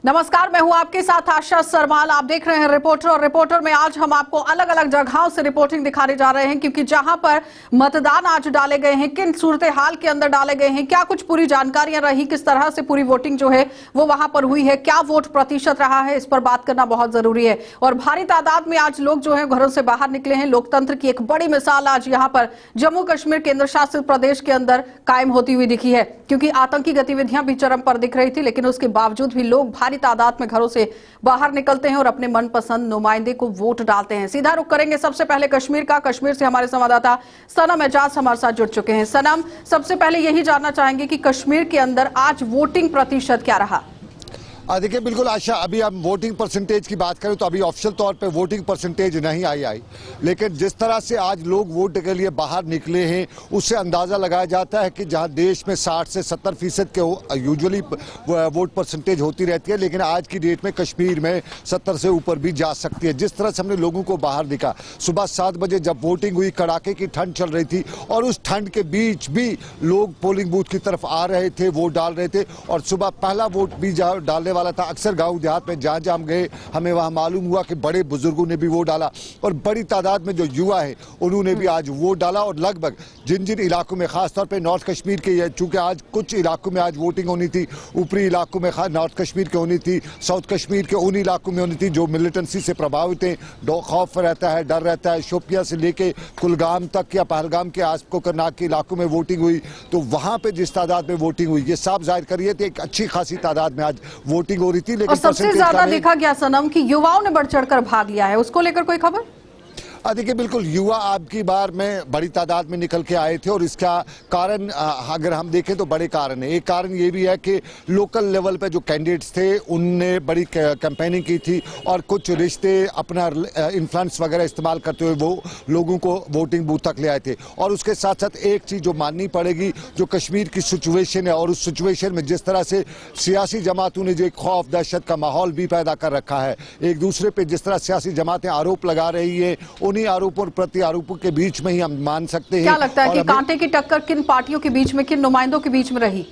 नमस्कार, मैं हूं आपके साथ आशा सरमाल। आप देख रहे हैं रिपोर्टर, और रिपोर्टर में आज हम आपको अलग अलग जगहों से रिपोर्टिंग दिखाने जा रहे हैं, क्योंकि जहां पर मतदान आज डाले गए हैं, किन सूरत हाल के अंदर डाले गए हैं, क्या कुछ पूरी जानकारियां रही, किस तरह से पूरी वोटिंग जो है वो वहां पर हुई है, क्या वोट प्रतिशत रहा है, इस पर बात करना बहुत जरूरी है। और भारी तादाद में आज लोग जो है घरों से बाहर निकले हैं। लोकतंत्र की एक बड़ी मिसाल आज यहाँ पर जम्मू कश्मीर केंद्र शासित प्रदेश के अंदर कायम होती हुई दिखी है, क्योंकि आतंकी गतिविधियां भी चरम पर दिख रही थी, लेकिन उसके बावजूद भी लोग भारी तादाद में घरों से बाहर निकलते हैं और अपने मनपसंद नुमाइंदे को वोट डालते हैं। सीधा रुख करेंगे सबसे पहले कश्मीर का। कश्मीर से हमारे संवाददाता सनम एजाज हमारे साथ जुड़ चुके हैं। सनम, सबसे पहले यही जानना चाहेंगे कि कश्मीर के अंदर आज वोटिंग प्रतिशत क्या रहा? देखिए, बिल्कुल आशा, अभी हम वोटिंग परसेंटेज की बात करें तो अभी ऑफिशियल तौर पे वोटिंग परसेंटेज नहीं आई, लेकिन जिस तरह से आज लोग वोट के लिए बाहर निकले हैं उससे अंदाज़ा लगाया जाता है कि जहां देश में 60 से 70% के यूजुअली वोट परसेंटेज होती रहती है, लेकिन आज की डेट में कश्मीर में 70 से ऊपर भी जा सकती है। जिस तरह से हमने लोगों को बाहर दिखा, सुबह 7 बजे जब वोटिंग हुई, कड़ाके की ठंड चल रही थी और उस ठंड के बीच भी लोग पोलिंग बूथ की तरफ आ रहे थे, वोट डाल रहे थे। और सुबह पहला वोट भी डालने वाला था। अक्सर गांव देहात में जहां जहां हम गए, हमें वहां मालूम हुआ कि बड़े बुजुर्गों ने भी वोट डाला और बड़ी तादाद में जो युवा है उन्होंने भी आज वोट डाला। और लगभग जिन जिन इलाकों में, खासतौर पे नॉर्थ कश्मीर के, चूंकि आज कुछ इलाकों में आज वोटिंग होनी थी, ऊपरी इलाकों में खास नॉर्थ कश्मीर के होनी थी, साउथ कश्मीर के उन इलाकों में होनी थी जो मिलिटेंसी से प्रभावित हैं, खौफ रहता है, डर रहता है। शोपिया से लेके कुलगाम तक या पहलगाम के आस कोकरनाग के इलाकों में वोटिंग हुई, तो वहां पे जिस तादाद में वोटिंग हुई, ये साफ जाहिर करिए थे एक अच्छी खासी तादाद में आज वोटिंग हो रही थी। और सबसे ज्यादा देखा गया सनम कि युवाओं ने बढ़ चढ़कर भाग लिया है, उसको लेकर कोई खबर? देखिए, बिल्कुल युवा आपकी बार में बड़ी तादाद में निकल के आए थे और इसका कारण अगर हम देखें तो बड़े कारण है। एक कारण ये भी है कि लोकल लेवल पे जो कैंडिडेट्स थे उनने बड़ी कैंपेनिंग की थी और कुछ रिश्ते, अपना इन्फ्लुएंस वगैरह इस्तेमाल करते हुए वो लोगों को वोटिंग बूथ तक ले आए थे। और उसके साथ साथ एक चीज़ जो माननी पड़ेगी, जो कश्मीर की सिचुएशन है और उस सिचुएशन में जिस तरह से सियासी जमातों ने जो एक खौफ दहशत का माहौल भी पैदा कर रखा है, एक दूसरे पर जिस तरह सियासी जमातें आरोप लगा रही है, उन्हीं आरोपों और प्रति आरोपों के बीच में ही हम मान सकते हैं। क्या लगता है कि कांटे की टक्कर किन पार्टियों के बीच में, किन नुमाइंदों के बीच में रही?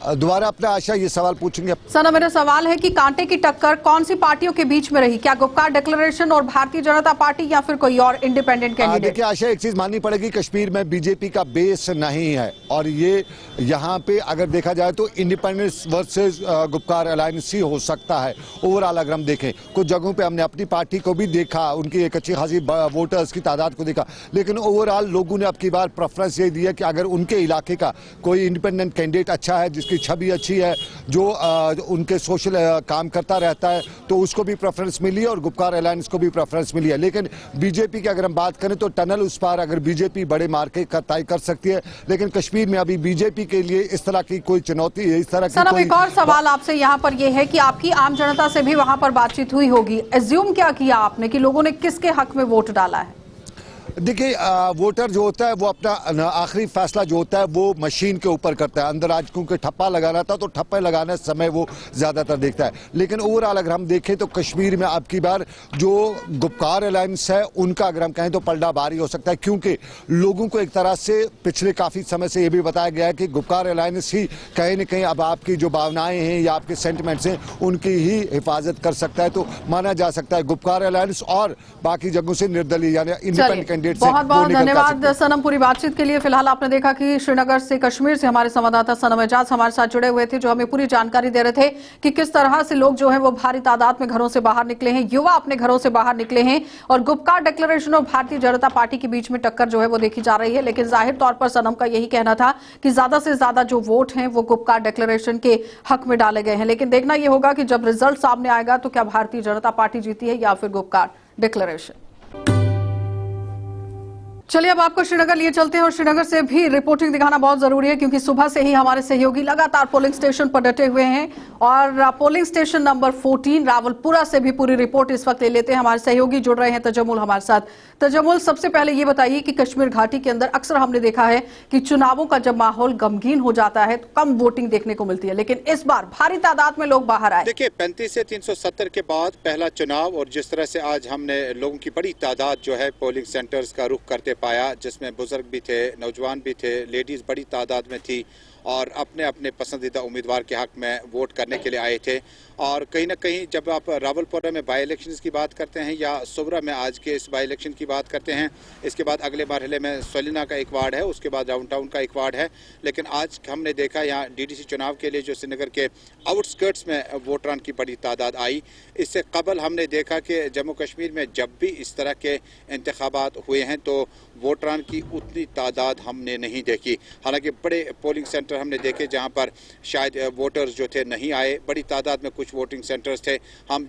दोबारा अपना आशा ये सवाल पूछेंगे? सना, मेरा सवाल है कि कांटे की टक्कर कौन सी पार्टियों के बीच में रही? क्या गुपकार डिक्लेरेशन और भारतीय जनता पार्टी या फिर कोई और इंडिपेंडेंट कैंडिडेट? देखिए आशा, एक चीज माननी पड़ेगी, कश्मीर में बीजेपी का बेस नहीं है और ये यहाँ पे अगर देखा जाए तो इंडिपेंडेंस वर्सेस गुपकार अलायंस ही हो सकता है। ओवरऑल अगर हम देखें, कुछ जगहों पे हमने अपनी पार्टी को भी देखा, उनकी एक अच्छी खासी वोटर्स की तादाद को देखा, लेकिन ओवरऑल लोगों ने अब की बार प्रेफरेंस ये दिया कि अगर उनके इलाके का कोई इंडिपेंडेंट कैंडिडेट अच्छा है, जिसकी छवि अच्छी है, जो उनके सोशल काम करता रहता है, तो उसको भी प्रेफरेंस मिली और गुपकार अलायंस को भी प्रेफरेंस मिली है। लेकिन बीजेपी की अगर हम बात करें तो टनल उस पार अगर बीजेपी बड़े मार्के तय कर सकती है, लेकिन कश्मीर में अभी बीजेपी के लिए इस तरह की कोई चुनौती है, इस तरह की कोई... एक और सवाल आपसे यहाँ पर यह है कि आपकी आम जनता से भी वहां पर बातचीत हुई होगी, एज्यूम क्या किया आपने कि लोगों ने किसके हक में वोट डाला है? देखिए, वोटर जो होता है वो अपना आखिरी फैसला जो होता है वो मशीन के ऊपर करता है। अंदर आज क्योंकि ठप्पा लगाना था तो ठप्पे लगाने समय वो ज़्यादातर देखता है। लेकिन ओवरऑल अगर हम देखें तो कश्मीर में अब की बार जो गुपकार अलायंस है उनका अगर हम कहें तो पलड़ा भारी हो सकता है, क्योंकि लोगों को एक तरह से पिछले काफ़ी समय से ये भी बताया गया है कि गुपकार अलायंस ही कहीं न कहीं अब आपकी जो भावनाएँ हैं या आपके सेंटिमेंट्स हैं उनकी ही हिफाजत कर सकता है। तो माना जा सकता है गुपकार अलायंस और बाकी जगहों से निर्दलीय यानी इंडिपेंडेंट। बहुत बहुत धन्यवाद सनम पूरी बातचीत के लिए। फिलहाल आपने देखा कि श्रीनगर से, कश्मीर से हमारे संवाददाता सनम एजाज हमारे साथ जुड़े हुए थे, जो हमें पूरी जानकारी दे रहे थे कि किस तरह से लोग जो है वो भारी तादाद में घरों से बाहर निकले हैं, युवा अपने घरों से बाहर निकले हैं और गुपकार डिक्लेरेशन और भारतीय जनता पार्टी के बीच में टक्कर जो है वो देखी जा रही है। लेकिन जाहिर तौर पर सनम का यही कहना था कि ज्यादा से ज्यादा जो वोट हैं वो गुपकार डिक्लेरेशन के हक में डाले गए हैं। लेकिन देखना यह होगा कि जब रिजल्ट सामने आएगा तो क्या भारतीय जनता पार्टी जीती है या फिर गुपकार डिक्लेरेशन। चलिए अब आपको श्रीनगर लिए चलते हैं और श्रीनगर से भी रिपोर्टिंग दिखाना बहुत जरूरी है, क्योंकि सुबह से ही हमारे सहयोगी लगातार पोलिंग स्टेशन पर डटे हुए हैं और पोलिंग स्टेशन नंबर 14 रावलपुरा से भी पूरी रिपोर्ट इस वक्त ले लेते हैं। हमारे सहयोगी जुड़ रहे हैं तजमुल हमारे साथ। तजमुल, सबसे पहले ये बताइए कि कश्मीर घाटी के अंदर अक्सर हमने देखा है कि चुनावों का जब माहौल गमगीन हो जाता है तो कम वोटिंग देखने को मिलती है, लेकिन इस बार भारी तादाद में लोग बाहर आए। देखिए, 35 से 370 के बाद पहला चुनाव और जिस तरह से आज हमने लोगों की बड़ी तादाद जो है पोलिंग सेंटर्स का रुख करते पाया, जिसमें बुजुर्ग भी थे, नौजवान भी थे, लेडीज बड़ी तादाद में थी और अपने अपने पसंदीदा उम्मीदवार के हक में वोट करने के लिए आए थे। और कहीं ना कहीं जब आप रावलपुरा में बाई इलेक्शंस की बात करते हैं या सोबरा में आज के इस बाई इलेक्शन की बात करते हैं, इसके बाद अगले मरहले में सलीना का एक वार्ड है, उसके बाद डाउन टाउन का एक वार्ड है, लेकिन आज हमने देखा यहाँ डीडीसी चुनाव के लिए जो श्रीनगर के आउटस्कर्ट्स में वोटरान की बड़ी तादाद आई। इससे कबल हमने देखा कि जम्मू कश्मीर में जब भी इस तरह के इंतखाबात हुए हैं तो वोटरान की उतनी तादाद हमने नहीं देखी। हालांकि बड़े पोलिंग सेंटर हमने देखे जहां पर शायद वोटर्स जो थे नहीं आए, बड़ी तादाद में कुछ वोटिंग सेंटर्स थे। हम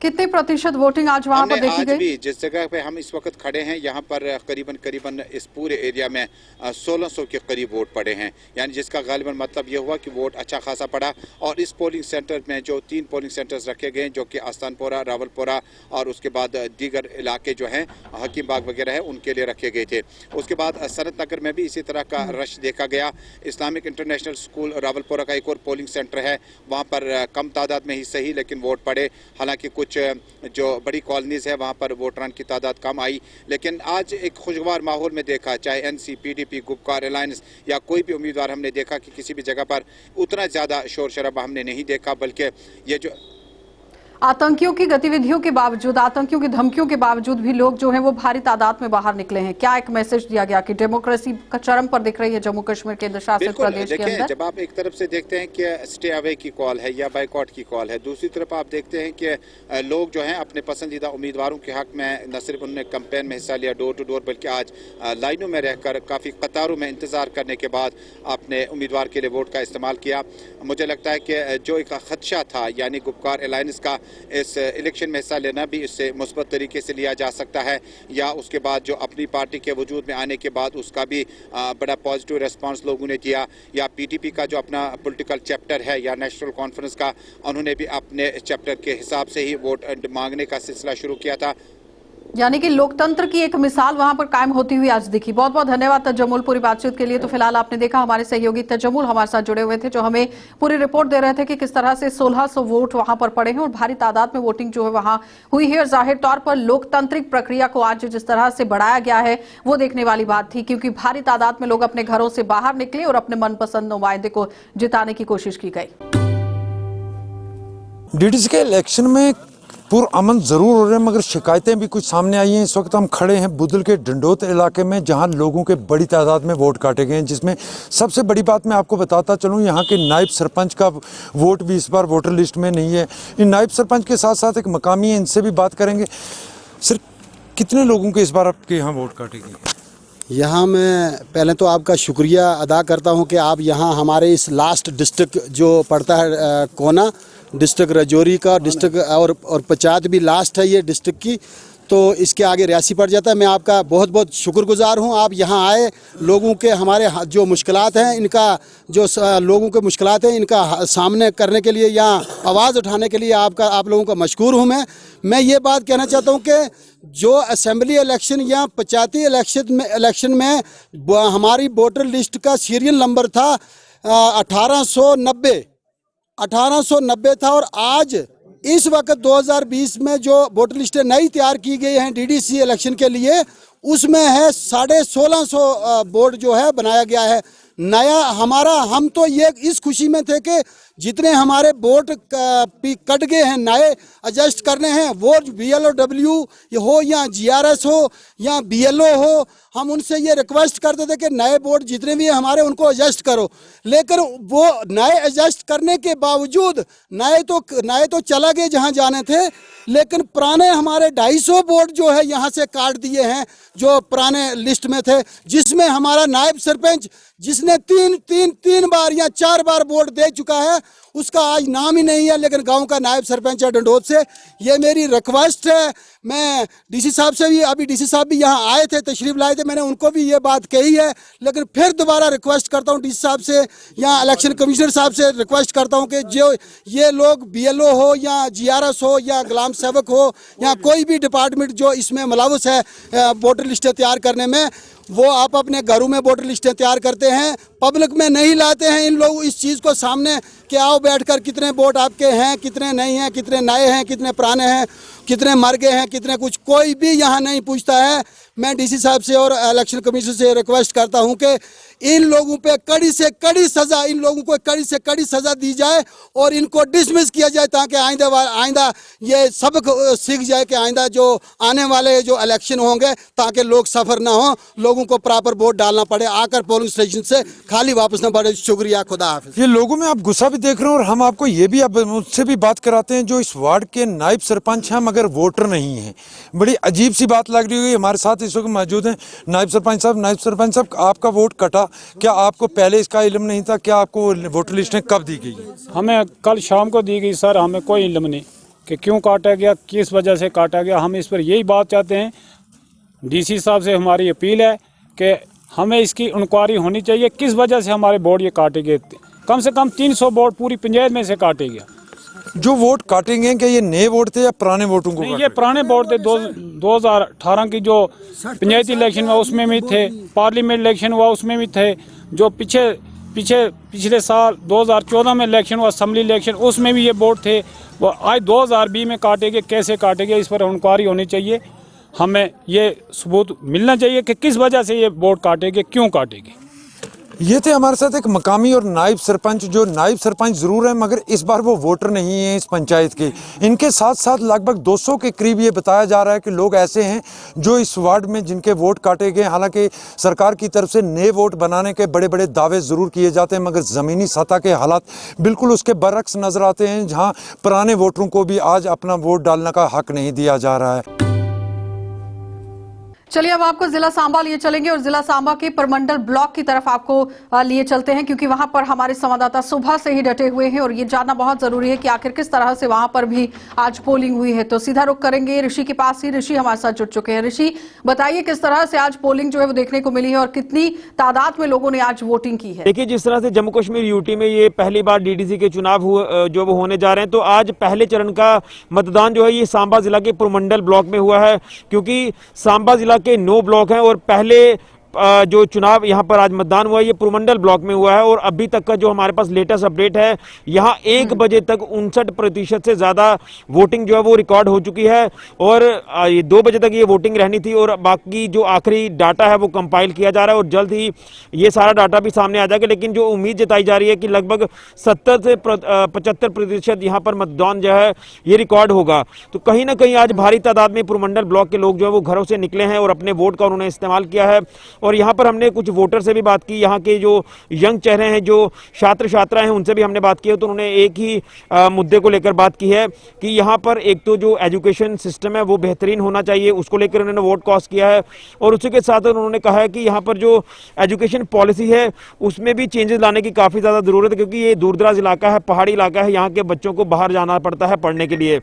कितने प्रतिशत वोटिंग आज वहां पर देखी गई? आज भी जिस जगह पे हम इस वक्त खड़े हैं यहाँ पर करीबन इस पूरे एरिया में 1600 के करीब वोट पड़े हैं, यानी जिसका गालिबन मतलब ये हुआ कि वोट अच्छा खासा पड़ा। और इस पोलिंग सेंटर में जो 3 पोलिंग सेंटर्स रखे गए जो कि आस्तानपुरा, रावलपुरा और उसके बाद दीगर इलाके जो हैं हकीम बाग वगैरह है उनके लिए रखे गए थे। उसके बाद सनत नगर में भी इसी तरह का रश देखा गया। इस्लामिक इंटरनेशनल स्कूल रावलपुरा का एक और पोलिंग सेंटर है, वहाँ पर कम तादाद में ही सही लेकिन वोट पड़े। हालांकि कुछ जो बड़ी कॉलोनीज है वहां पर वोटरान की तादाद कम आई, लेकिन आज एक खुशगवार माहौल में देखा, चाहे एनसी, पीडीपी, गुपकार अलायंस या कोई भी उम्मीदवार हमने देखा कि किसी भी जगह पर उतना ज्यादा शोर शराबा हमने नहीं देखा, बल्कि ये जो आतंकियों की गतिविधियों के बावजूद, आतंकियों की धमकियों के बावजूद भी लोग जो हैं वो भारी तादाद में बाहर निकले हैं। क्या एक मैसेज दिया गया कि डेमोक्रेसी का चरम पर दिख रही है जम्मू कश्मीर केंद्र शासित प्रदेश के अंदर? जब आप एक तरफ से देखते हैं कि स्टे अवे की कॉल है या बाइकआउट की कॉल है, दूसरी तरफ आप देखते हैं कि लोग जो हैं अपने पसंदीदा उम्मीदवारों के हक में न सिर्फ उन्होंने कैंपेन में हिस्सा लिया डोर टू डोर, बल्कि आज लाइनों में रहकर काफ़ी कतारों में इंतजार करने के बाद अपने उम्मीदवार के लिए वोट का इस्तेमाल किया। मुझे लगता है कि जो एक खदशा था यानी गुपकार अलायंस का इस इलेक्शन में हिस्सा लेना भी इससे मुस्बत तरीके से लिया जा सकता है, या उसके बाद जो अपनी पार्टी के वजूद में आने के बाद उसका भी बड़ा पॉजिटिव रिस्पांस लोगों ने दिया, या पीटीपी का जो अपना पॉलिटिकल चैप्टर है या नेशनल कॉन्फ्रेंस का, उन्होंने भी अपने चैप्टर के हिसाब से ही वोट मांगने का सिलसिला शुरू किया था। यानी कि लोकतंत्र की एक मिसाल वहां पर कायम होती हुई आज दिखी। बहुत बहुत धन्यवाद तजम्मुल पूरी बातचीत के लिए। तो फिलहाल आपने देखा हमारे सहयोगी तजम्मुल हमारे साथ जुड़े हुए थे जो हमें पूरी रिपोर्ट दे रहे थे कि किस तरह से 1600 वोट वहां पर पड़े हैं और भारी तादाद में वोटिंग जो है वहां हुई है। और जाहिर तौर पर लोकतांत्रिक प्रक्रिया को आज जिस तरह से बढ़ाया गया है वो देखने वाली बात थी, क्योंकि भारी तादाद में लोग अपने घरों से बाहर निकले और अपने मनपसंद नुमाइंदे को जिताने की कोशिश की गई। डीडीसी के इलेक्शन में पुरअमन ज़रूर हो रहे हैं, मगर शिकायतें भी कुछ सामने आई हैं। इस वक्त हम खड़े हैं बुदल के डंडोत इलाके में, जहां लोगों के बड़ी तादाद में वोट काटे गए हैं, जिसमें सबसे बड़ी बात मैं आपको बताता चलूं, यहां के नायब सरपंच का वोट भी इस बार वोटर लिस्ट में नहीं है। इन नायब सरपंच के साथ साथ एक मकामी है, इनसे भी बात करेंगे। सर, कितने लोगों के इस बार आपके यहाँ वोट काटे गए? यहाँ मैं पहले तो आपका शुक्रिया अदा करता हूँ कि आप यहाँ हमारे इस लास्ट डिस्ट्रिक्ट जो पड़ता है कोना डिस्ट्रिक्ट रजौरी का डिस्ट्रिक्ट और पंचायत भी लास्ट है ये डिस्ट्रिक्ट की, तो इसके आगे रियासी पड़ जाता है। मैं आपका बहुत बहुत शुक्रगुजार हूँ, आप यहाँ आए, लोगों के हमारे जो मुश्किलात हैं इनका जो लोगों के मुश्किलात हैं इनका सामने करने के लिए यहाँ आवाज़ उठाने के लिए आप लोगों का मशकूर हूँ। मैं ये बात कहना चाहता हूँ कि जो असेंबली इलेक्शन या पंचायती इलेक्शन में हमारी वोटर लिस्ट का सीरियल नंबर था 1890 था, और आज इस वक्त 2020 में जो वोटर लिस्टें नई तैयार की गई हैं डीडीसी इलेक्शन के लिए, उसमें है 1650 बोर्ड जो है बनाया गया है नया हमारा। हम तो ये इस खुशी में थे कि जितने हमारे वोट कट गए हैं नए एडजस्ट करने हैं, वो BLOW हो या GRS हो या BLO हो, हम उनसे ये रिक्वेस्ट करते थे कि नए वोट जितने भी हैं हमारे उनको एडजस्ट करो। लेकिन वो नए एडजस्ट करने के बावजूद नए तो चला गए जहाँ जाने थे, लेकिन पुराने हमारे 250 वोट जो है यहाँ से काट दिए हैं जो पुराने लिस्ट में थे, जिसमें हमारा नायब सरपंच जिसने तीन बार या 4 बार वोट दे चुका है उसका आज नाम ही नहीं है, लेकिन गांव का नायब सरपंच है डंडोत से। ये मेरी रिक्वेस्ट है। मैं डीसी साहब से भी, अभी डीसी साहब भी यहाँ आए थे, तशरीफ लाए थे, मैंने उनको भी ये बात कही है, लेकिन फिर दोबारा रिक्वेस्ट करता हूँ डीसी साहब से या इलेक्शन कमिश्नर साहब से रिक्वेस्ट करता हूँ कि जो ये लोग BLO हो या GRS हो या गुलाम सेवक हो या कोई भी डिपार्टमेंट जो इसमें मुलव्वस है वोटर लिस्टें तैयार करने में, वो आप अपने घरों में वोटर लिस्टें तैयार करते हैं, पब्लिक में नहीं लाते हैं। इन लोग इस चीज़ को सामने कि आओ बैठकर कितने वोट आपके हैं, कितने नहीं हैं, कितने नए हैं, कितने पुराने हैं, कितने मर गए हैं, कितने कुछ, कोई भी यहाँ नहीं पूछता है। मैं डीसी साहब से और इलेक्शन कमीशन से रिक्वेस्ट करता हूँ कि इन लोगों पे कड़ी से कड़ी सजा, इन लोगों को कड़ी से कड़ी सजा दी जाए और इनको डिसमिस किया जाए, ताकि आइंदा ये सबक सीख जाए कि आइंदा जो आने वाले जो इलेक्शन होंगे, ताकि लोग सफ़र ना हो, लोगों को प्रॉपर वोट डालना पड़े, आकर पोलिंग स्टेशन से खाली वापस ना पड़े। शुक्रिया, खुदा हाफिज। ये लोगों में आप गुस्सा भी देख रहे हो और हम आपको ये भी अब मुझसे भी बात कराते हैं जो इस वार्ड के नायब सरपंच हैं मगर वोटर नहीं हैं। बड़ी अजीब सी बात लग रही है। हमारे साथ इस वक्त मौजूद हैं नायब सरपंच साहब। नायब सरपंच साहब, आपका वोट कटा, क्या आपको पहले इसका इल्म नहीं था? क्या आपको वोटर लिस्टें कब दी गई? हमें कल शाम को दी गई सर, हमें कोई इल्म नहीं कि क्यों काटा गया, किस वजह से काटा गया। हम इस पर यही बात चाहते हैं, डीसी साहब से हमारी अपील है कि हमें इसकी इंक्वायरी होनी चाहिए, किस वजह से हमारे बोर्ड ये काटे गए। कम से कम 300 बोर्ड पूरी पंचायत में से काटे गया। जो वोट काटेंगे क्या ये नए वोट थे या पुराने वोटों को? नहीं, ये पुराने बोर्ड थे। 2018 की जो पंचायती इलेक्शन हुआ उसमें भी थे, पार्लियामेंट इलेक्शन हुआ उसमें भी थे, जो पिछले साल 2014 में इलेक्शन हुआ असेंबली इलेक्शन, उसमें भी ये वोट थे। वो आज 2020 में काटे गए, कैसे काटे गए, इस पर इंक्वायरी होनी चाहिए। हमें ये सबूत मिलना चाहिए कि किस वजह से ये वोट काटे गए, क्यों काटे गए। ये थे हमारे साथ एक मकामी और नायब सरपंच, जो नायब सरपंच ज़रूर है मगर इस बार वो वोटर नहीं है इस पंचायत के। इनके साथ साथ लगभग 200 के करीब ये बताया जा रहा है कि लोग ऐसे हैं जो इस वार्ड में जिनके वोट काटे गए। हालांकि सरकार की तरफ से नए वोट बनाने के बड़े बड़े दावे ज़रूर किए जाते हैं मगर ज़मीनी सतह के हालात बिल्कुल उसके बरक्स नज़र आते हैं, जहाँ पुराने वोटरों को भी आज अपना वोट डालने का हक नहीं दिया जा रहा है। चलिए अब आपको जिला सांबा लिए चलेंगे और जिला सांबा के परमंडल ब्लॉक की तरफ आपको लिए चलते हैं, क्योंकि वहां पर हमारे संवाददाता सुबह से ही डटे हुए हैं और ये जानना बहुत जरूरी है कि आखिर किस तरह से वहां पर भी आज पोलिंग हुई है। तो सीधा रुख करेंगे ऋषि के पास ही। ऋषि हमारे साथ जुड़ चुके हैं। ऋषि, बताइए किस तरह से आज पोलिंग जो है वो देखने को मिली है और कितनी तादाद में लोगों ने आज वोटिंग की है? देखिए, जिस तरह से जम्मू कश्मीर यूटी में ये पहली बार डीडीसी के चुनाव जो वो होने जा रहे हैं, तो आज पहले चरण का मतदान जो है ये सांबा जिला के पुरमंडल ब्लॉक में हुआ है, क्योंकि सांबा जिला के 9 ब्लॉक हैं और पहले जो चुनाव यहाँ पर आज मतदान हुआ है ये पुरमंडल ब्लॉक में हुआ है। और अभी तक का जो हमारे पास लेटेस्ट अपडेट है, यहाँ 1 बजे तक 59% से ज्यादा वोटिंग जो है वो रिकॉर्ड हो चुकी है और 2 बजे तक ये वोटिंग रहनी थी और बाकी जो आखिरी डाटा है वो कंपाइल किया जा रहा है और जल्द ही ये सारा डाटा भी सामने आ जाएगा। लेकिन जो उम्मीद जताई जा रही है कि लगभग 70 से 75% यहाँ पर मतदान जो है ये रिकॉर्ड होगा। तो कहीं ना कहीं आज भारी तादाद में पुरमंडल ब्लॉक के लोग जो है वो घरों से निकले हैं और अपने वोट का उन्होंने इस्तेमाल किया है। और यहाँ पर हमने कुछ वोटर से भी बात की, यहाँ के जो यंग चेहरे हैं, जो छात्र छात्राएं हैं, उनसे भी हमने बात की है। तो उन्होंने एक ही मुद्दे को लेकर बात की है कि यहाँ पर एक तो जो एजुकेशन सिस्टम है वो बेहतरीन होना चाहिए, उसको लेकर उन्होंने वोट कास्ट किया है। और उसी के साथ उन्होंने कहा है कि यहाँ पर जो एजुकेशन पॉलिसी है उसमें भी चेंजेस लाने की काफ़ी ज़्यादा ज़रूरत है, क्योंकि ये दूरदराज इलाका है, पहाड़ी इलाका है, यहाँ के बच्चों को बाहर जाना पड़ता है पढ़ने के लिए।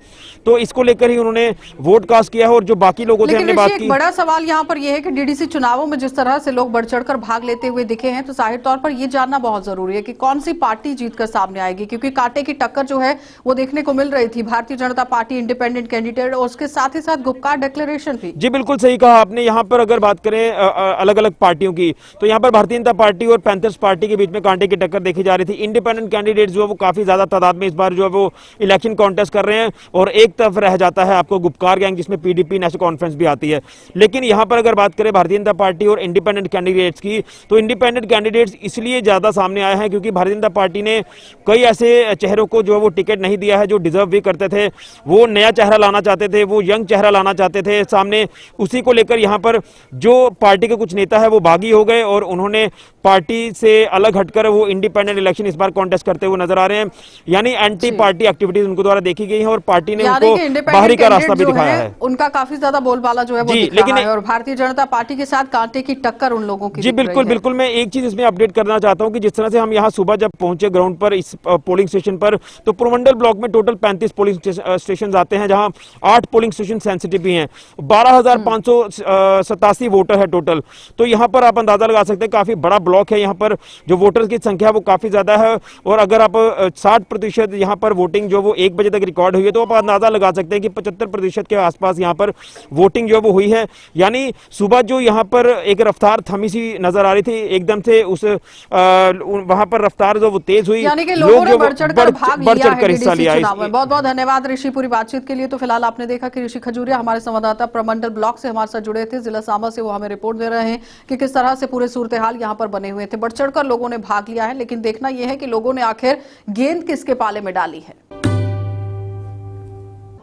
तो इसको लेकर ही उन्होंने वोट कास्ट किया है। और जो बाकी लोगों से हमने बात की, बड़ा सवाल यहाँ पर यह है कि डीडीसी चुनावों में जिस तरह से लोग बढ़ चढ़कर भाग लेते हुए दिखे हैं, तो जाहिर तौर पर यह जानना बहुत जरूरी है कि कौन सी पार्टी जीतकर सामने आएगी, क्योंकि कांटे की टक्कर जो है वो देखने को मिल रही थी। Bharatiya Janata party independent candidate और उसके साथ ही साथ गुपकार डिक्लेरेशन भी। जी बिल्कुल सही कहा आपने। यहाँ पर अगर बात करें अलग अलग पार्टियों की, तो यहाँ पर भारतीय जनता पार्टी और पैंथर्स पार्टी के बीच में कांटे की टक्कर देखी जा रही थी। इंडिपेंडेंट कैंडिडेट जो है वो काफी ज्यादा तादाद में इस बार जो है वो इलेक्शन कॉन्टेस्ट कर रहे हैं और एक तरफ रह जाता है आपको गुपकार गैंग, जिसमें पीडीपी नेशनल कॉन्फ्रेंस भी आती है। लेकिन यहाँ पर अगर बात करें भारतीय जनता पार्टी और इंडिपेंडेंट कैंडिडेट्स की, तो इंडिपेंडेंट कैंडिडेट्स इसलिए ज्यादा सामने आए हैं क्योंकि भारतीय जनता पार्टी ने कई ऐसे चेहरों को जो है वो टिकट नहीं दिया है जो डिजर्व भी करते थे। वो नया चेहरा लाना चाहते थे, वो यंग चेहरा लाना चाहते थे सामने। उसी को लेकर यहाँ पर जो पार्टी के कुछ नेता है वो बागी हो गए और उन्होंने पार्टी से अलग हटकर वो इंडिपेंडेंट इलेक्शन इस बार कॉन्टेस्ट करते हुए नजर आ रहे हैं। यानी एंटी पार्टी एक्टिविटीज उनको द्वारा देखी गई है और पार्टी ने उनको बाहरी का रास्ता भी दिखाया है। उनका काफी ज्यादा बोलबाला जो है वो दिख रहा है और भारतीय जनता पार्टी के साथ कांटे की टक्कर उन लोगों की। जी बिल्कुल बिल्कुल। मैं एक चीज इसमें अपडेट करना चाहता हूं कि जिस तरह से हम यहाँ सुबह जब पहुंचे ग्राउंड पर इस पोलिंग स्टेशन पर, तो पुरमंडल ब्लॉक में टोटल 35 पोलिंग स्टेशन आते हैं, जहां 8 पोलिंग स्टेशन सेंसिटिव भी हैं। 12,587 वोटर है टोटल। तो यहाँ पर आप अंदाजा लगा सकते हैं काफी बड़ा ब्लॉक ब्लॉक है, यहाँ पर जो वोटर्स की संख्या वो काफी ज्यादा है और अगर आप 60% यहाँ पर वोटिंग जो वो 1 बजे तक रिकॉर्ड हुई है तो आप अंदाजा लगा सकते हैं कि 75% के आसपास यहाँ पर वोटिंग जो वो हुई है। यानी सुबह जो यहाँ पर एक रफ्तार थमी सी नजर आ रही थी, एकदम से उस वहां पर रफ्तार जो वो तेज हुई, यानी कि लोगों ने बढ़ चढ़कर भाग लिया है हिस्सा लिया। बहुत बहुत धन्यवाद ऋषि पूरी बातचीत के लिए। तो फिलहाल आपने देखा कि ऋषि खजूरिया हमारे संवाददाता प्रमंडल ब्लॉक से हमारे साथ जुड़े थे, जिला सांबा से वो हमें रिपोर्ट दे रहे हैं कि किस तरह से पूरे सूरत हाल यहाँ पर बने हुए थे। बढ़ चढ़कर लोगों ने भाग लिया है, लेकिन देखना यह है कि लोगों ने आखिर गेंद किसके पाले में डाली है।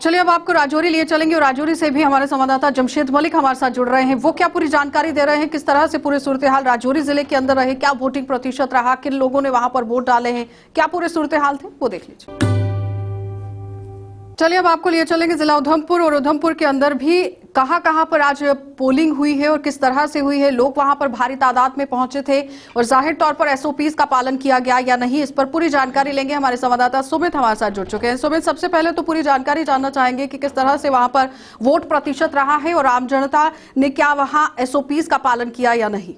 चलिए अब आपको राजौरी लिए चलेंगे और राजौरी से भी हमारे संवाददाता जमशेद मलिक हमारे साथ जुड़ रहे हैं। वो क्या पूरी जानकारी दे रहे हैं, किस तरह से पूरे सूरत हाल राजौरी जिले के अंदर रहे, क्या वोटिंग प्रतिशत रहा, किन लोगों ने वहां पर वोट डाले हैं, क्या पूरे सूरत हाल थे, वो देख लीजिए। चलिए अब आपको लिए चलेंगे जिला उधमपुर और उधमपुर के अंदर भी कहां पर आज पोलिंग हुई है और किस तरह से हुई है। लोग वहां पर भारी तादाद में पहुंचे थे और जाहिर तौर पर एसओपीज का पालन किया गया या नहीं, इस पर पूरी जानकारी लेंगे। हमारे संवाददाता सुमित हमारे साथ जुड़ चुके हैं। सुमित, सबसे पहले तो पूरी जानकारी जानना चाहेंगे कि किस तरह से वहां पर वोट प्रतिशत रहा है और आम जनता ने क्या वहां एसओपीज का पालन किया या नहीं।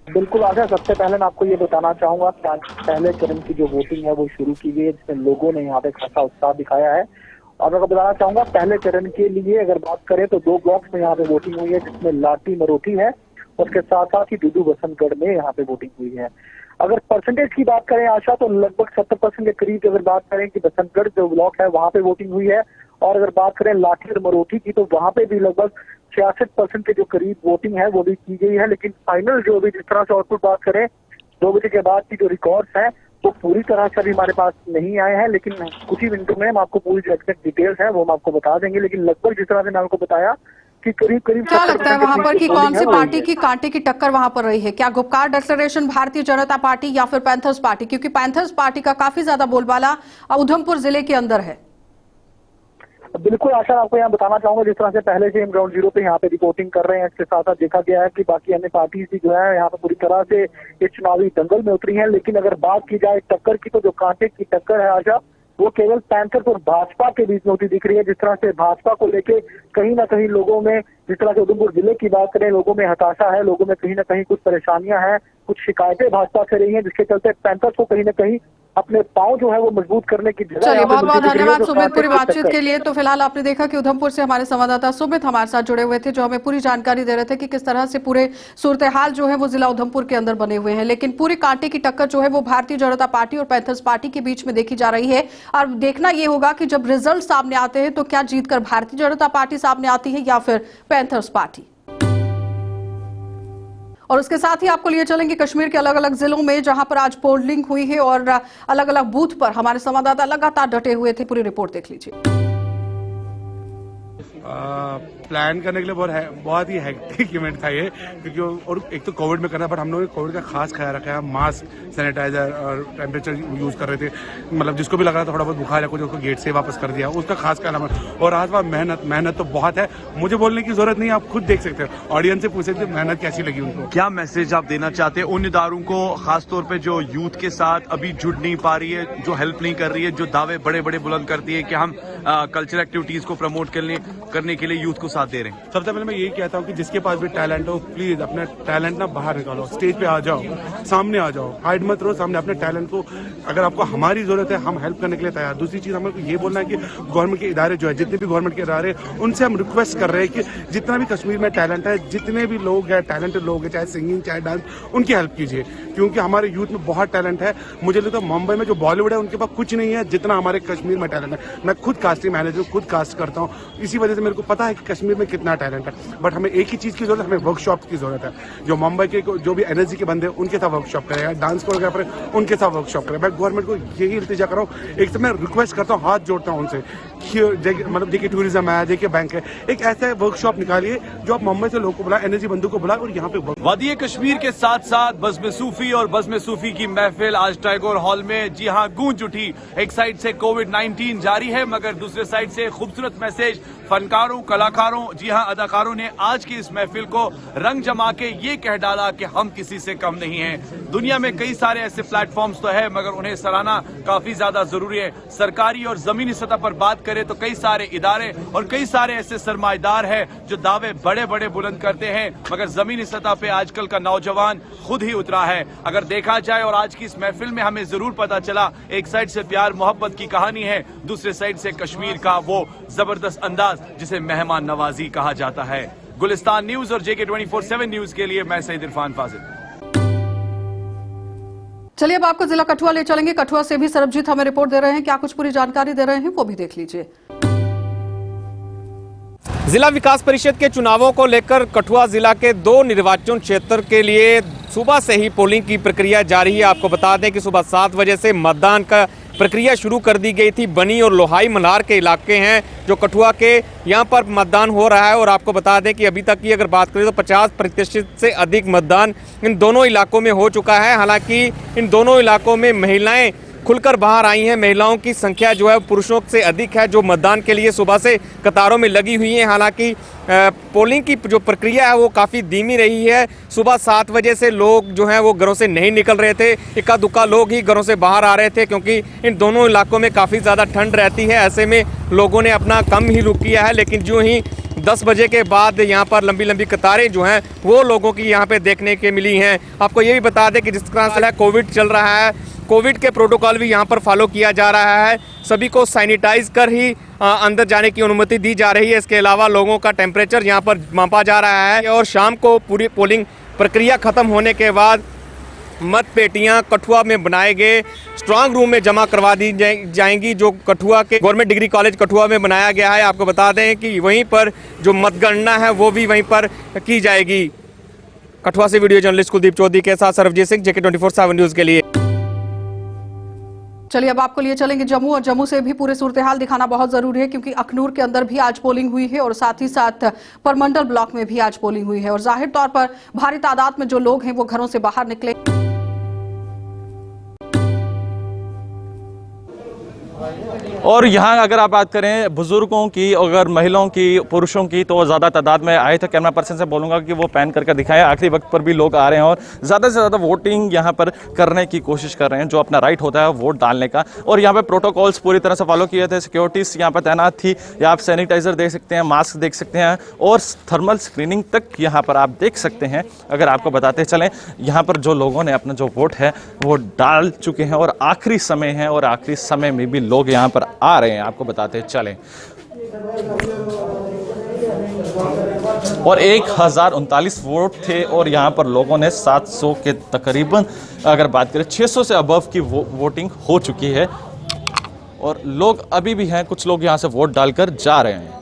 बिल्कुल आशा, सबसे पहले मैं आपको ये बताना चाहूंगा कि आज पहले चरण की जो वोटिंग है वो शुरू की गई है, जिसमें लोगों ने यहाँ पे खासा उत्साह दिखाया है। और मैं बताना चाहूंगा पहले चरण के लिए अगर बात करें तो 2 ब्लॉक्स में यहाँ पे वोटिंग हुई है, जिसमें लाटी मरोठी है और उसके साथ साथ ही डूडू बसंतगढ़ में यहाँ पे वोटिंग हुई है। अगर परसेंटेज की बात करें आशा, तो लगभग 70% के करीब अगर बात करें कि बसंतगढ़ जो ब्लॉक है वहां पे वोटिंग हुई है। और अगर बात करें लाठी और मरोठी की तो वहां पे भी लगभग 66% के जो करीब वोटिंग है वो भी की गई है। लेकिन फाइनल जो भी जिस तरह से आउटपुट बात करें 2 बजे के बाद की जो रिकॉर्ड्स है वो पूरी तरह से अभी हमारे पास नहीं आए हैं, लेकिन कुछ ही मिनटों में हम आपको पूरी जो एग्जैक्ट डिटेल्स है वो हम आपको बता देंगे। लेकिन लगभग जिस तरह से मैं आपको बताया कि करीब क्या लगता है वहां पर कि कौन सी पार्टी की कांटे की टक्कर वहां पर रही है? क्या गुपकार डिक्लेरेशन भारतीय जनता पार्टी या फिर पैंथर्स पार्टी? क्योंकि पैंथर्स पार्टी का काफी ज्यादा बोलबाला उधमपुर जिले के अंदर है। बिल्कुल आशा, आपको यहाँ बताना चाहूंगा जिस तरह से पहले से हम ग्राउंड जीरो पे यहाँ पे रिपोर्टिंग कर रहे हैं, इसके साथ साथ देखा गया है कि बाकी अन्य पार्टीज भी जो है यहाँ पे पूरी तरह से इस चुनावी दंगल में उतरी हैं। लेकिन अगर बात की जाए टक्कर की तो जो कांटे की टक्कर है आशा, वो केवल पैंथर्स और भाजपा के बीच में होती दिख रही है। जिस तरह से भाजपा को लेके कहीं ना कहीं लोगों में, जिस तरह से उधमपुर जिले की बात करें, लोगों में हताशा है, लोगों में कहीं ना कहीं कुछ परेशानियां हैं, कुछ शिकायतें भाजपा से रही हैं, जिसके चलते पैंथर्स को कहीं ना कहीं अपने पांव जो है वो मजबूत करने की जगह। चलिए बहुत बहुत धन्यवाद सुमित पूरी बातचीत के लिए। तो फिलहाल आपने देखा कि उधमपुर से हमारे संवाददाता सुमित हमारे साथ जुड़े हुए थे, जो हमें पूरी जानकारी दे रहे थे कि किस तरह से पूरे सूरत हाल जो है वो जिला उधमपुर के अंदर बने हुए हैं। लेकिन पूरी कांटे की टक्कर जो है वो भारतीय जनता पार्टी और पैंथर्स पार्टी के बीच में देखी जा रही है। और देखना यह होगा कि जब रिजल्ट सामने आते हैं तो क्या जीतकर भारतीय जनता पार्टी सामने आती है या फिर पैंथर्स पार्टी। और उसके साथ ही आपको लिए चलेंगे कश्मीर के अलग अलग जिलों में जहां पर आज पोलिंग हुई है और अलग अलग बूथ पर हमारे संवाददाता लगातार डटे हुए थे। पूरी रिपोर्ट देख लीजिए। प्लान करने के लिए बहुत ही हेक्टिक इवेंट था ये, क्योंकि और एक तो कोविड में करना, बट हम लोगों ने कोविड का खास ख्याल रखा है। मास्क, सैनिटाइजर और टेम्परेचर यूज कर रहे थे। मतलब जिसको भी लग रहा था थोड़ा बहुत बुखार या कुछ, उसको गेट से वापस कर दिया, उसका खास ख्याल। और आज बार मेहनत तो बहुत है, मुझे बोलने की जरूरत नहीं, आप खुद देख सकते हो, ऑडियंस से पूछ सकते मेहनत कैसी लगी उनको। क्या मैसेज आप देना चाहते हैं उन इदारों को, खासतौर पे जो यूथ के साथ अभी जुड़ नहीं पा रही है, जो हेल्प नहीं कर रही है, जो दावे बड़े बड़े बुलंद करती है कि हम कल्चरल एक्टिविटीज को प्रमोट करने के लिए यूथ को साथ दे रहे हैं? सबसे पहले मैं यही कहता हूँ कि जिसके पास भी टैलेंट हो, प्लीज अपना टैलेंट ना बाहर निकालो, स्टेज पे आ जाओ, सामने आ जाओ, हाइड मत रहो, सामने अपने टैलेंट को, अगर आपको हमारी जरूरत है हम हेल्प करने के लिए तैयार। दूसरी चीज हमें ये बोलना है कि गवर्नमेंट के इदारे जो है, जितने भी गवर्नमेंट के इदारे, उनसे हम रिक्वेस्ट कर रहे हैं कि जितना भी कश्मीर में टैलेंट है, जितने भी लोग हैं, टैलेंटेड लोग हैं, चाहे सिंगिंग चाहे डांस, उनकी हेल्प कीजिए, क्योंकि हमारे यूथ में बहुत टैलेंट है। मुझे लगता है मुंबई में जो बॉलीवुड है उनके पास कुछ नहीं है जितना हमारे कश्मीर में टैलेंट है। मैं खुद कास्टिंग मैनेजर, खुद कास्ट करता हूँ, इसी वजह से मेरे को पता है कि कश्मीर में कितना टैलेंट है। बट हमें एक ही चीज की जरूरत है, हमें वर्कशॉप की जरूरत है। जो मुंबई के जो भी एनर्जी के बंदे हैं उनके साथ वर्कशॉप करें, डांस कोरियोग्राफर उनके साथ वर्कशॉप करें। मैं गवर्नमेंट को यही इल्तिजा कर रहा हूँ, एक तो मैं रिक्वेस्ट करता हूँ, हाथ जोड़ता हूँ उनसे, मतलब देखिए टूरिज्म है, देखिए बैंक है, एक ऐसा वर्कशॉप निकालिए जो आप मुंबई से लोगों को बुलाए, एनर्जी बंदों को बुलाए और यहाँ पे वादी कश्मीर के साथ साथ बज़्म सूफी और बज़्म सूफी की महफिल आज टैगोर हॉल में जी हां गूंज उठी। एक साइड से कोविड-19 जारी है, मगर दूसरे साइड से खूबसूरत मैसेज फनकारों, कलाकारों अदाकारों ने आज की इस महफिल को रंग जमा के ये कह डाला कि हम किसी से कम नहीं हैं। दुनिया में कई सारे ऐसे प्लेटफॉर्म्स तो है, मगर उन्हें सराहना काफी ज्यादा जरूरी है। सरकारी और जमीनी सतह पर बात करें तो कई सारे इदारे और कई सारे ऐसे सरमाएदार हैं जो दावे बड़े बड़े बुलंद करते हैं, मगर जमीनी सतह पे आजकल का नौजवान खुद ही उतरा है। अगर देखा जाए, और आज की इस महफिल में हमें जरूर पता चला, एक साइड से प्यार मोहब्बत की कहानी है, दूसरे साइड से कश्मीर का वो जबरदस्त अंदाज जिसे मेहमान नवाजी कहा जाता है। गुलिस्तान न्यूज और JK 24/7 न्यूज के लिए मैं सईद इरफान फाजिल। चलिए अब आपको जिला कठुआ ले चलेंगे। कठुआ से भी सरबजीत हमें रिपोर्ट दे रहे हैं, क्या कुछ पूरी जानकारी दे रहे हैं वो भी देख लीजिए। जिला विकास परिषद के चुनावों को लेकर कठुआ जिला के 2 निर्वाचन क्षेत्र के लिए सुबह से ही पोलिंग की प्रक्रिया जारी है। आपको बता दें कि सुबह 7 बजे से मतदान का प्रक्रिया शुरू कर दी गई थी। बनी और लोहाई मनार के इलाके हैं जो कठुआ के, यहाँ पर मतदान हो रहा है। और आपको बता दें कि अभी तक की अगर बात करें तो 50% से अधिक मतदान इन दोनों इलाकों में हो चुका है। हालांकि इन दोनों इलाकों में महिलाएं खुलकर बाहर आई हैं। महिलाओं की संख्या जो है पुरुषों से अधिक है, जो मतदान के लिए सुबह से कतारों में लगी हुई हैं। हालांकि पोलिंग की जो प्रक्रिया है वो काफ़ी धीमी रही है। सुबह 7 बजे से लोग जो हैं वो घरों से नहीं निकल रहे थे, इक्का दुक्का लोग ही घरों से बाहर आ रहे थे, क्योंकि इन दोनों इलाकों में काफ़ी ज़्यादा ठंड रहती है। ऐसे में लोगों ने अपना कम ही रुख किया है। लेकिन जो ही 10 बजे के बाद यहाँ पर लंबी लंबी कतारें जो हैं वो लोगों की यहाँ पे देखने के मिली हैं। आपको ये भी बता दें कि जिस तरह से कोविड चल रहा है, कोविड के प्रोटोकॉल भी यहाँ पर फॉलो किया जा रहा है। सभी को सैनिटाइज कर ही अंदर जाने की अनुमति दी जा रही है। इसके अलावा लोगों का टेम्परेचर यहाँ पर मापा जा रहा है। और शाम को पूरी पोलिंग प्रक्रिया खत्म होने के बाद मत पेटियाँ कठुआ में बनाए गए स्ट्रांग रूम में जमा करवा दी जाएंगी, जो कठुआ के गवर्नमेंट डिग्री कॉलेज कठुआ में बनाया गया है। आपको बता दें कि वहीं पर जो मतगणना है वो भी वहीं पर की जाएगी। कठुआ से वीडियो जर्नलिस्ट कुलदीप चौधरी के साथ सरबजीत सिंह, JK 24/7 न्यूज के लिए। चलिए अब आपको लिए चलेंगे जम्मू, और जम्मू से भी पूरे सूरत हाल दिखाना बहुत जरूरी है, क्योंकि अखनूर के अंदर भी आज पोलिंग हुई है और साथ ही साथ परमंडल ब्लॉक में भी आज पोलिंग हुई है। और जाहिर तौर पर भारी तादाद में जो लोग हैं वो घरों से बाहर निकले। और यहाँ अगर आप बात करें बुजुर्गों की, अगर महिलाओं की, पुरुषों की, तो ज़्यादा तादाद में आए थे। कैमरा पर्सन से बोलूँगा कि वो पैन करके दिखाएं। आखिरी वक्त पर भी लोग आ रहे हैं और ज़्यादा से ज़्यादा वोटिंग यहाँ पर करने की कोशिश कर रहे हैं, जो अपना राइट होता है वोट डालने का। और यहाँ पर प्रोटोकॉल्स पूरी तरह से फॉलो किए थे। सिक्योरिटीज़ यहाँ पर तैनात थी। या आप सैनिटाइज़र देख सकते हैं, मास्क देख सकते हैं और थर्मल स्क्रीनिंग तक यहाँ पर आप देख सकते हैं। अगर आपको बताते चलें, यहाँ पर जो लोगों ने अपना जो वोट है वो डाल चुके हैं और आखिरी समय है, और आखिरी समय में भी लोग यहाँ पर आ रहे हैं। आपको बताते चलें, और 1039 वोट थे और यहाँ पर लोगों ने 700 के तकरीबन, अगर बात करें 600 से अबव की वोटिंग हो चुकी है। और लोग अभी भी हैं, कुछ लोग यहाँ से वोट डालकर जा रहे हैं।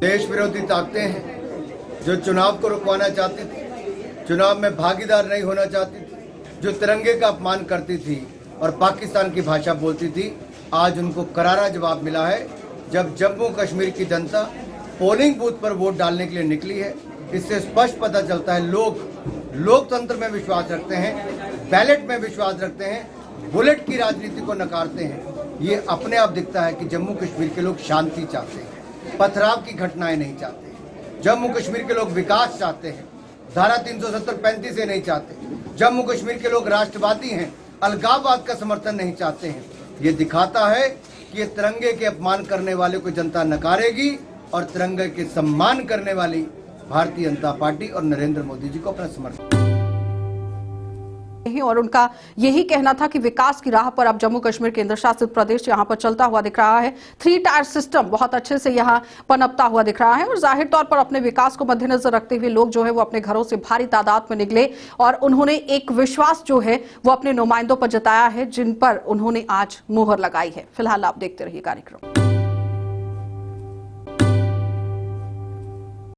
देश विरोधी ताकतें हैं जो चुनाव को रुकवाना चाहती थी, चुनाव में भागीदार नहीं होना चाहती थी, जो तिरंगे का अपमान करती थी और पाकिस्तान की भाषा बोलती थी। आज उनको करारा जवाब मिला है जब जम्मू कश्मीर की जनता पोलिंग बूथ पर वोट डालने के लिए निकली है। इससे स्पष्ट पता चलता है लोग लोकतंत्र में विश्वास रखते हैं, बैलेट में विश्वास रखते हैं बुलेट की राजनीति को नकारते हैं, ये अपने आप दिखता है कि जम्मू कश्मीर के लोग शांति चाहते हैं, पथराव की घटनाएं नहीं चाहते। जम्मू कश्मीर के लोग विकास चाहते हैं, धारा 370-35 से नहीं चाहते। जम्मू कश्मीर के लोग राष्ट्रवादी हैं, अलगाववाद का समर्थन नहीं चाहते हैं। ये दिखाता है कि ये तिरंगे के अपमान करने वाले को जनता नकारेगी और तिरंगे के सम्मान करने वाली भारतीय जनता पार्टी और नरेंद्र मोदी जी को अपना समर्थन। और उनका यही कहना था कि विकास की राह पर अब जम्मू कश्मीर केंद्र शासित प्रदेश यहां पर चलता हुआ दिख रहा है। 3 टायर सिस्टम बहुत अच्छे से यहां पनपता हुआ दिख रहा है और जाहिर तौर पर अपने विकास को मद्देनजर रखते हुए लोग जो है वो अपने घरों से भारी तादाद में निकले और उन्होंने एक विश्वास जो है वो अपने नुमाइंदों पर जताया है, जिन पर उन्होंने आज मुहर लगाई है। फिलहाल आप देखते रहिए कार्यक्रम।